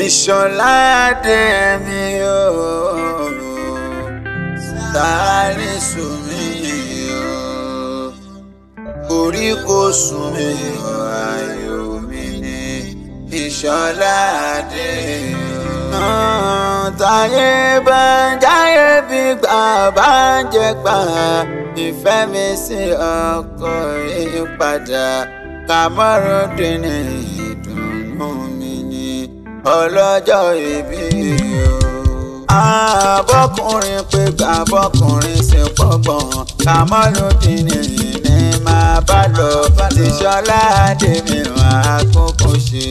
Ìṣọ̀ládé mi o, Salisu mi o, orí kò sùn mi o, ayọ̀ mi ni Ìṣọ̀ládé o. Táyé bá ń jáyé bí gbà bá ń jẹ gbà, ìfẹ́ mi sí ọkọ yìí padà, Kamorudeen ní ìdùnnú mi ni ọlọ́jọ́ ìbí o. Àbọ́kùnrin pé gbàbọ́kùnrin sì pọ̀gbọ̀n, Kamorudeen ní máa bá lọ, Ìṣọ̀ládé mi máa kókó ṣe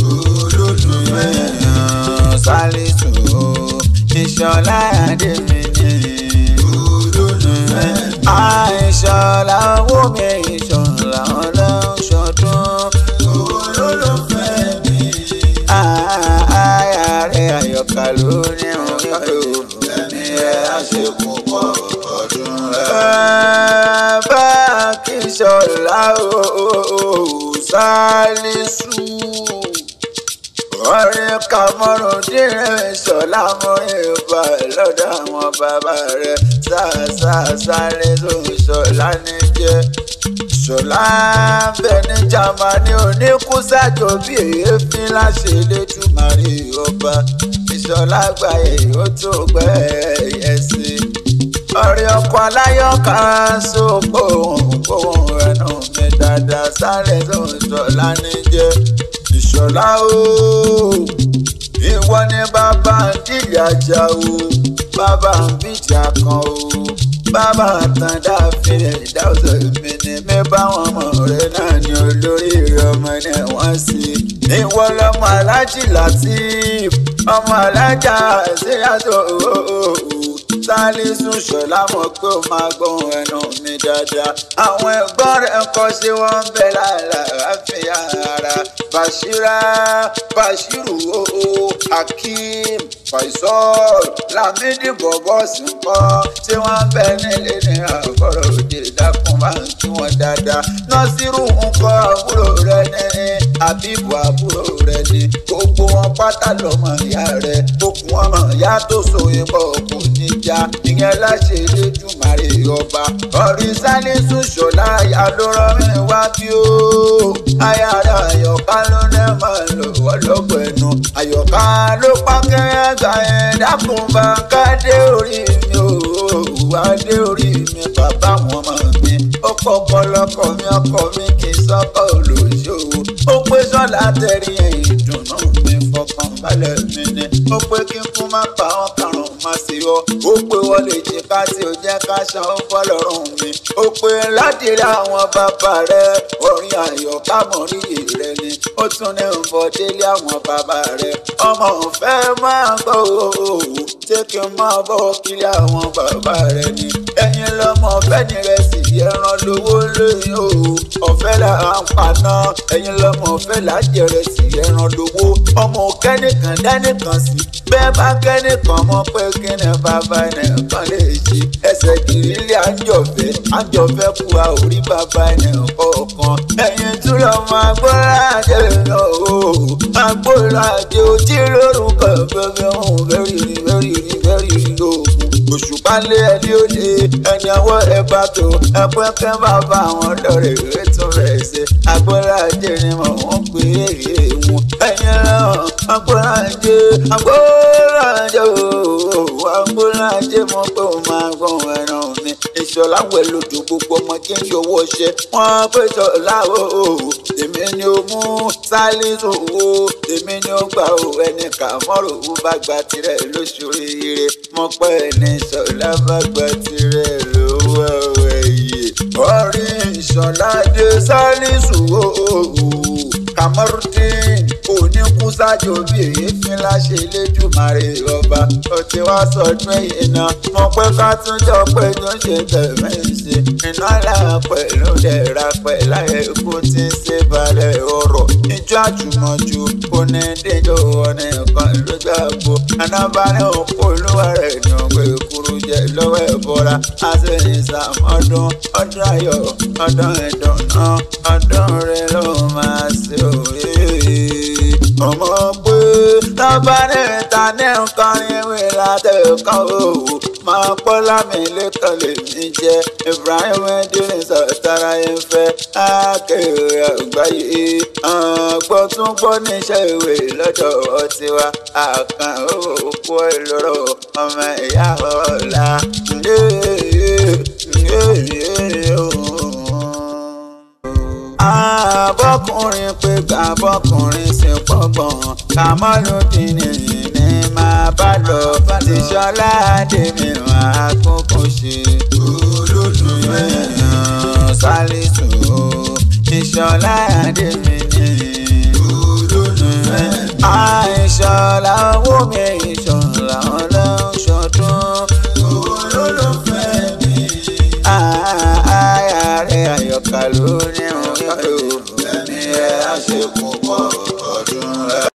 olólùfẹ́ Salisu o. Ìṣọ̀ládé mi ní olólùfẹ́. Ìṣọ̀lá owó mi, Ìṣọ̀lá ọlọ́ṣọdún olólùfẹ́ mi. Ayàrá Àyọ̀ká ló ní ọ̀yọ́ ẹ̀mí ẹ̀ àṣekùn pọ̀ ọdún rẹ̀. Bá kí Ìṣọ̀lá o Salisu, ọ̀rẹ́ Kamorudeen Ìṣọ̀lá mọ́ ìbá lọ́dọ̀ àwọn bàbá rẹ̀. Salisu Ìṣọ̀lá ní jẹ́. Ìṣọ̀lá ń bẹ ní Jámánì, oníkúsàjò bí èéfín láṣẹ Elédùmarè ọba. Ìṣọ̀lá gbàyè ó tó gbẹ́ ẹ̀yẹ sí. Ọ̀rẹ́ ọkọ aláyọ̀ kan sóko òun ẹnu mi dáadáa. Salisu Ìṣọ̀lá ní jẹ́. Ìṣọ̀lá o, ìwọ ni bàbá ń dìlẹ̀ ajá o, bàbá ń bìjà kan o, bàbá àtàndá fìlẹ̀ ìdáwọ̀sọ̀ mi ni mi bá wọn mọ̀ rẹ náà ni olórí rẹ ọmọ ní wọ́n sí. Ìwọ lọmọ Aláàjì Lateef, ọmọ alájà Ṣíyàtọ̀ Salisu Ìṣọ̀lá mọ̀ pé ó máa gbóhùn ẹnu mi dáadáa. Àwọn ẹ̀gbọ́n rẹ̀ ń kọ́ sí wọn ń bẹ láàáfíà ara. Bashiru Hakeem Faisal Lamidi bọ̀bọ̀ sí ń kọ́ tí wọ́n ń bẹ nílé ní àbọ̀rọ̀ òde dákun máa ń kí wọ́n dáadáa. Nasiru ń kọ́ àbúrò rẹ̀ ní Habibu àbúrò rẹ̀ ní gbogbo wọn pátá lọ́mọ ìyá rẹ̀. Okùn ọmọ ìyá tó so ìbọn kò ní já, ìyẹn láṣẹ Elédùmarè ọba. Ọ̀rí Salisu Ìṣọ̀lá aya ló rán mi wá bí ó. Ayára Àyọ̀ká ló ní máa lò ọlọ́gbọ̀n ẹnu. Àyọ̀ká ló pákẹ́ gbà ẹ̀ dákun bá ká dé orí mi o, wá dé orí mi bàbá wọn mọ̀ mi. Ó pọ̀ ọ̀pọ̀lọpọ̀ mi ọkọ mi kì í sọ́kọ̀ olóṣòwò. Ó pé Ṣọlá tẹ̀rí ìdùnnú mi fọkàn balẹ̀ mi ni. Ó pé kí n kú má pa wọn karùn-ún má sí ọ. Ó pé wọlé jìká tí ó jẹ́ ká ṣan ó fọlọ́run mi. Ó pé ládìrí àwọn bàbá rẹ̀, orin Àyọ̀ká mọ̀ríyè rẹ̀ ni. Ó tún ní ń bọ̀ délé àwọn bàbá rẹ̀. Ọmọ òfẹ́ máa gbọ́ òòó, ṣé kí n máa bọ́ kílé àwọn bàbá rẹ̀ ni. Ẹ̀yin lọ́mọ ọ̀fẹ́ ni rẹ̀ sì ẹran lówó lóyún o. Ọ̀fẹ́ là ń paná, ẹ̀yin lọ́mọ ọ̀fẹ́ là jẹrẹ sí ẹran lówó. Ọmọ kẹ́nìkan dánìkan sí, bẹ́ẹ̀ bá kẹ́nìkan mọ̀ pé kí ni bàbá ẹnìkan lè ṣe. Ẹsẹ̀ kiri ilé àjọfẹ́ kú a ò rí bàbá ẹnìkọ̀ọ̀kan. Ẹ̀yin tún lọ́mọ agbóhùnlájẹ lọ o, agbóhùnlájẹ ojí lórúkọ bẹ́ẹ̀ ohun very lóògùn. Òṣùpá lé ẹni ó lé ẹni ọwọ́ ẹ bá tó, ẹgbẹ́ kẹ́ bàbá àwọn lọ́rẹ̀ rẹ̀ tún rẹ̀ ṣe. Agbóhùnlájẹ ni mò ń pè é wọn. Ẹ̀yin náà agbóhùnlájẹ mọ̀ pé ó máa gbọ́n ẹran mi. Ìṣọ̀lá wẹ̀ lójú gbogbo ọmọ kí n ṣòwò ṣe. Wọ́n pé Ṣọlá o, èmi ni ó mú Salisu o, èmi ni ó gbà o. Ẹni Kamorudeen bá gba tirẹ̀ lóṣooríire, mọ̀ pé ẹni Ṣọlá bá gba tirẹ̀ lówó ẹ̀yẹ. Orí Ìṣọ̀ládé Salisu o, Kamorudeen oníkúsàjò bí èéfín láṣẹ Elédùmarè ọba. Ó ti wá sọdún èyí náà, mọ̀ pé ká tún jọ pé tó ṣe tẹ̀mí ṣe. Iná là pẹ̀lú dẹ̀ra pẹ̀lá ẹ̀kú tí ń ṣe balẹ̀ ọ̀rọ̀. Ijó àjùmọ̀jù kò ní díjọ́ ọ̀nà kan ló gbàgbó. Anábàárẹ̀ òkú olúwa rẹ̀ ní ọgbẹ́ kúrú jẹ lọ́wọ́ ẹ̀bọra. A sì ní sàmọ́dún ọdún ayọ̀ ọdún ìdùnnú ọdún rẹ̀ ló máa ṣe òye. Ọmọ pé lọ́ba ní ìta ní nǹkan ìwé látẹ̀kọ́ o máa pọ́ lámì lẹ́kọ̀ọ́ lèmi jẹ́ Ibrahim Idris Ọ̀tara Ìfẹ́ akéwì àgbáyé gbọ́ tún gbọ́ níṣẹ́ ìwé lọ́dọ̀ tiwa àkàn òkú ìlọ́rọ̀ ọmọ ìyá ọ̀la. Bọ́kùnrin pé gbà bọ́kùnrin sì pọ̀gbọ̀n Kàmọ́lùdínì ní máa bá lọ ti Ṣọlá Adémíwọ̀n àkókò ṣe olólùfẹ́ Sálísù Ìṣọ̀lá Adémíwọ̀n olólùfẹ́ Ìṣọ̀lá owó mi Ìṣọ̀lá ọlọ́ṣọdún olólùfẹ́ mi àyà rẹ̀ àyọkà lórí